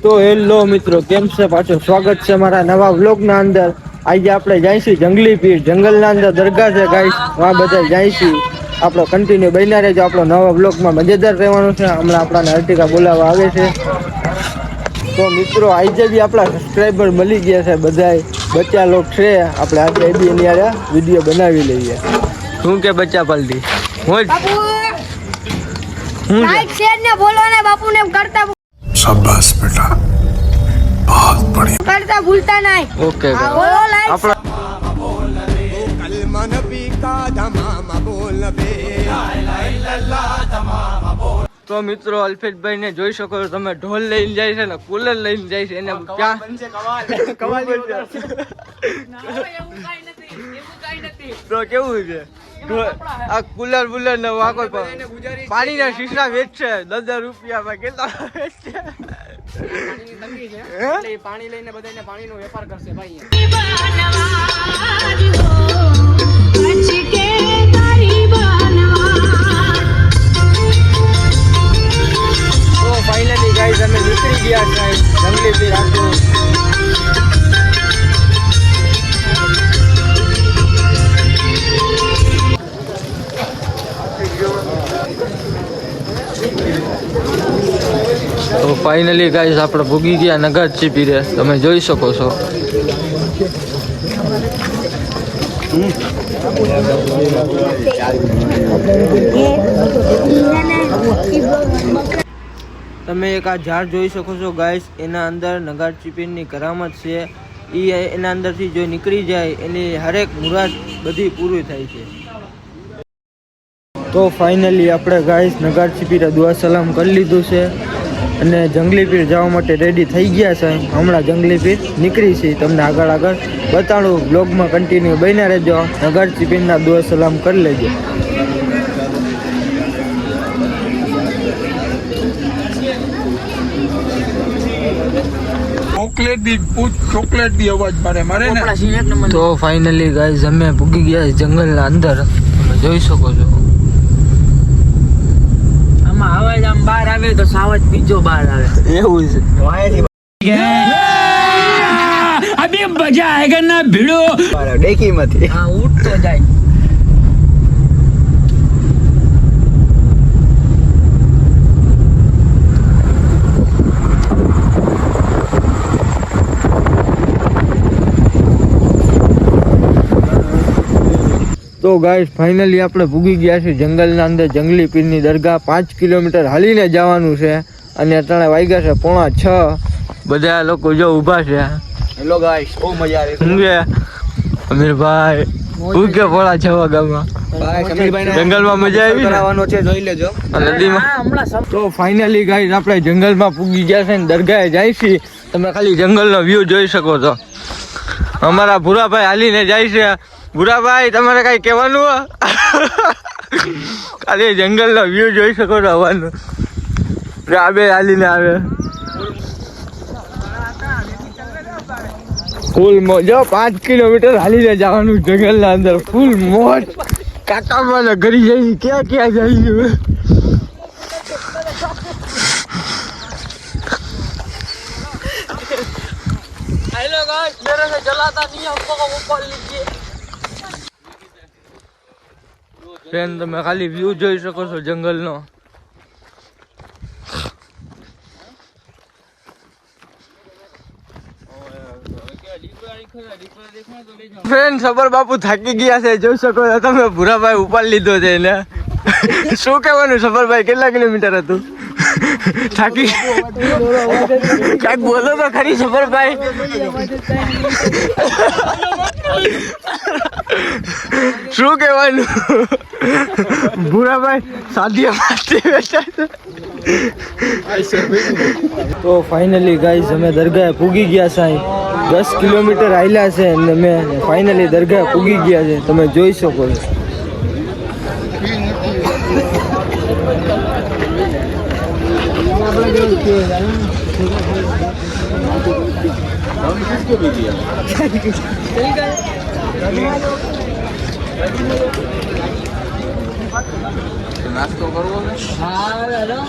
તો હેલો મિત્રો, કેમ છે? પાછું સ્વાગત છે મારા નવા વ્લોગના અંદર. આજે આપણે જઈશું જંગલી પીર, જંગલના અંદર દરગાહ છે ગાઈસ, આ બધા જઈશું. આપણો કન્ટિન્યુ બન્યા રહેજો. આપણો નવા વ્લોગમાં મજેદાર રહેવાનું છે. હમણાં આપણાને અર્ટિકા બોલાવવા આવે છે. તો મિત્રો, આજે બી આપણા સબસ્ક્રાઈબર મળી ગયા છે બધાય બચ્ચા લોક છે. આપણે આજે બી એની આરે વિડીયો બનાવી લઈએ. શું કે બચ્ચા પલટી लाइक शेयर ने बोलो ने बापू ने करता शाबाश बेटा, बहुत बढ़िया करता भूलता नहीं। ओके बोलो लाइक આપણા कलमा नबी का धमामा बोल बे તો મિત્રો, અલ્ફેશભાઈ ને જોઈ શકો છો તમે. ઢોલ લઈને જાય છે ને કુલર લઈને જાય છે. એને ક્યાં તો કેવું છે? આ કુલર બુલર ને વાકો પાણીના શીશા વેચશે 10,000 રૂપિયામાં. કેટલા વેચશે? પાણી લઈને બધાને પાણીનો વેપાર કરશે ભાઈ. તો ફાઇનલી ગાઈસ અમે નીકળી ગયા છે જંગલી પીર આખું. તો ફાઇનલી ગાઈસ આપણે ભૂગી ગયા નગારચી પીરે. તમે જોઈ શકો છો. તમે એક આ ઝાડ જોઈ શકો છો ગાઈસ. એના અંદર નગારચી પીરની કરામત છે. એના અંદરથી જો નીકળી જાય એની હરેક મુરાદ બધી પૂરી થાય છે. તો ફાઇનલી આપણે ગાઈસ નગારચી પીરે દુઆ સલામ કરી લીધું છે અને જંગલી પીર જવા માટે રેડી થઈ ગયા છે. હમણાં જંગલી પીર નીકળી છે. તમને આગળ બતાડું. બ્લોગમાં કન્ટિન્યુ બન્યા રહેજો. નગારચી પીરના દુઆ સલામ કરી લેજો. ચોકલેટ दी अवाज मारे ने। તો ફાઇનલી ગાઈસ અમે પૂગી ગયા જંગલના અંદર. તમે જોઈ શકો છો. આમાં અવાજ આમ બહાર આવે તો સાવજ બીજો બહાર આવે. એવું છે. अभी मजा आएगा ना भिड़ो ડેકી માંથી હા ઉઠતો જાય. તો ગાઈસ ફાઇનલી આપણે ભૂગી ગયા છીએ જંગલના અંદર જંગલી પીરની દરગાહ. 5 કિલોમીટર હાલીને જવાનું છે અને અત્યારે વાગ્યા છે 5:30. બધા લોકો જો ઊભા છે. હેલો ગાઈસ, બહુ મજા આવે. શું કે અમીરભાઈ હું કે 5:30 વાગ્યામાં જંગલમાં મજા આવી કરાવવાનો છે, જોઈ લેજો. નદીમાં. તો ફાઇનલી ગાઈસ આપણે જંગલમાં પૂગી ગયા છે ને દરગાહે જાય છે. તમે ખાલી જંગલનો વ્યૂ જોઈ શકો છો. અમારા ભૂરાભાઈ હાલીને જાય છે. ભૂરાભાઈ તમારે કઈ કહેવાનું? ખાલી જંગલનો વ્યૂ જોઈ શકો છો. હવાનું રાબે હાલીને આવે. ફૂલ મોજ. 5 કિલોમીટર હાલીને જવાનું જંગલના અંદર. ફૂલ મોજ. કાકામાં ઘરી જઈ ક્યાં ક્યાં જઈશું. हेलो गाइस, मेरे से जलाता नहीं है, हमको ऊपर लीजिए. ફ્રેન્ડ તમે ખાલી વ્યૂ જોઈ શકો છો જંગલનો. ફ્રેન્ડ સબર બાપુ થાકી ગયા છે, જોઈ શકો છો તમે. ભૂરાભાઈ ઉપાડ લીધો છે એને. શું કહેવાનું સબરભાઈ, કેટલા કિલોમીટર હતું? થાકી ક્યાંક બોલો તો ખરી સબરભાઈ. શું કહેવાનું ભૂરાભાઈ? સાદીએ તો ફાઇનલી ગાઈઝ અમે દરગાહે પૂગી ગયા સાહેબ. 10 કિલોમીટર હાલ્યા છે અને અમે ફાઇનલી દરગાહે પૂગી ગયા છે. તમે જોઈ શકો છો. નાસ્તો કરવો ને? હા હેલો.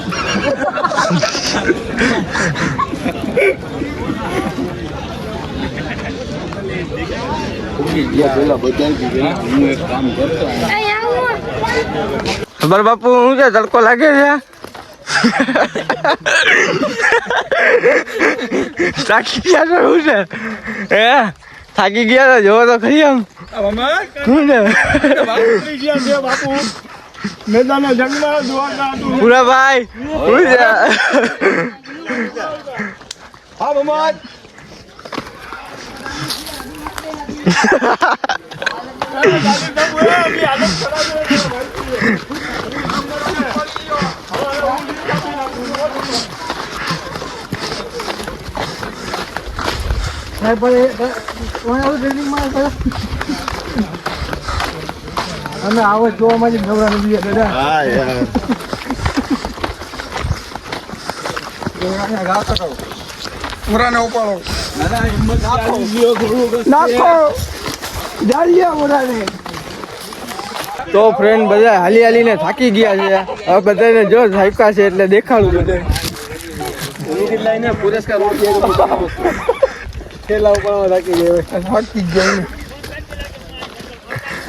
અહીં આવો. ખબર બાપુ હું છે તડકો લાગે છે થાકી ગયા છો શું છે હે થાકી ગયા તો જોવો તો ખરી આમ શું છે પૂરા ભાઈ શું છે અમે આવો જોવા માટે નવરા નથી દાદા હા યાર પુરાને ઉપાડો તો ફ્રેન્ડ બધા હાલી હાલીને થાકી ગયા છે હવે બધાને જો થાક્યા છે એટલે દેખાડું બધે પુરસ્કાર થેલા ઉપર થાકી ગયા થાકી જાય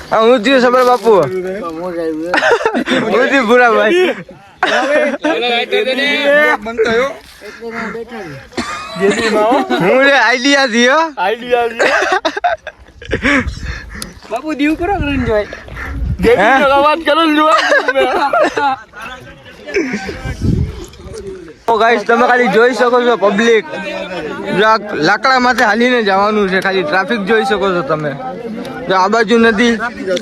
હા હું થયું સબર બાપુ હું થયું પૂરા ભાઈ હું રે આઈડિયા થયો બાપુ દીવ કરો કરીને જોઈ વાત કરો ગાઈસ તમે ખાલી જોઈ શકો છો પબ્લિક લાકડા માથે હાલીને જવાનું છે ખાલી ટ્રાફિક જોઈ શકો છો તમે આ બાજુ નદી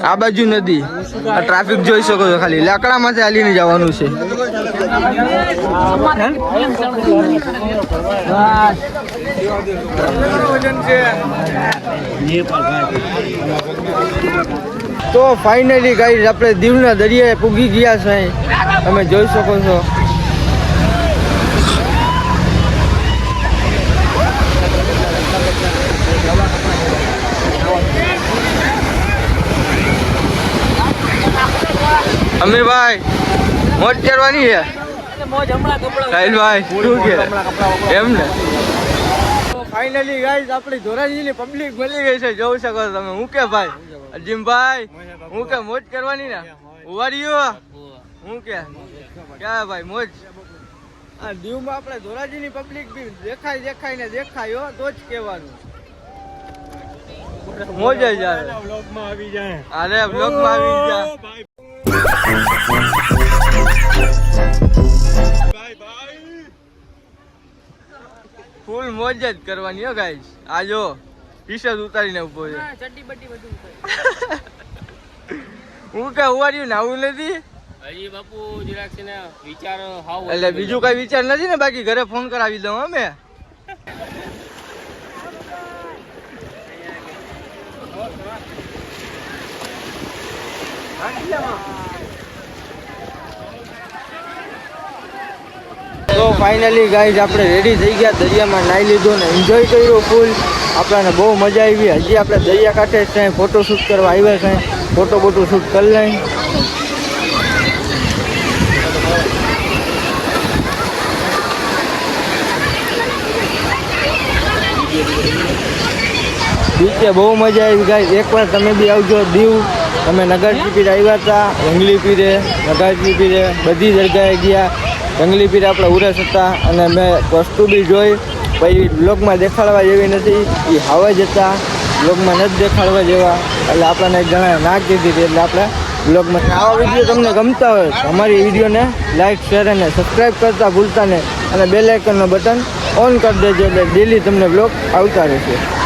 આ બાજુ નદી આ ટ્રાફિક જોઈ શકો છો ખાલી લાકડા માથે હાલીને જવાનું છે તો ફાઇનલી ગાઈસ આપણે દીવના દરિયાએ પૂગી ગયા છે તમે જોઈ શકો છો અમીરભાઈ મોજ કરવાની છે સાહિલભાઈ શું કે એમ ને ફાઇનલી ગાઈસ આપણી ધોરાજીની પબ્લિક મળી ગઈ છે જોઈ શકો છો તમે હું કે ભાઈ અજીમભાઈ હું કે મોજ કરવાની ને ઉવાડ્યો હું કે ક્યાં ભાઈ મોજ આ દીવમાં આપણે ધોરાજીની પબ્લિક બી દેખાય ને દેખાય તો જ કહેવાનું મોજ જ આવે બ્લોગમાં આવી જાય અરે બ્લોગમાં આવી જાય ફૂલ મોજ જ કરવાની હો ગાઈસ આ જો ટી-શર્ટ ઉતારીને ઉભો છે ચડ્ડી બડ્ડી બધું હું કે ઉવાડ્યું નાવું નથી હજી બાપુ જરાક છે ને વિચાર હાવ એટલે બીજું કઈ વિચાર નથી ને બાકી ઘરે ફોન કરાવી દઉં અમે તો ફાઇનલી ગાઈઝ આપણે રેડી થઈ ગયા દરિયામાં નાહી લીધું ને એન્જોય કર્યું ફૂલ આપણને બહુ મજા આવી હજી આપણે દરિયા કાંઠે ત્યાં ફોટોશૂટ કરવા આવ્યા છે ફોટો શૂટ કરી લઈ બીચે બહુ મજા આવી ગાઈઝ એકવાર તમે બી આવજો દીવ અમે નગરજી પીર આવ્યા હતા રંગલી પીરે નગરજી પીરે બધી જગ્યાએ ગયા રંગલી પીર આપણે ઉરસ હતા અને મેં વસ્તુ બી જોઈ પછી બ્લોગમાં દેખાડવા જેવી નથી એ હાવા જ હતા બ્લોગમાં નથી દેખાડવા જેવા એટલે આપણને એક જણાએ ના કીધી હતી એટલે આપણે બ્લોગમાં આવા વિડીયો તમને ગમતા હોય તો અમારી વિડીયોને લાઇક શેર અને સબસ્ક્રાઈબ કરતા ભૂલતા નહીં અને બેલ આઇકનનું બટન ઓન કરી દેજો એટલે ડેલી તમને બ્લોગ આવતા રહેશે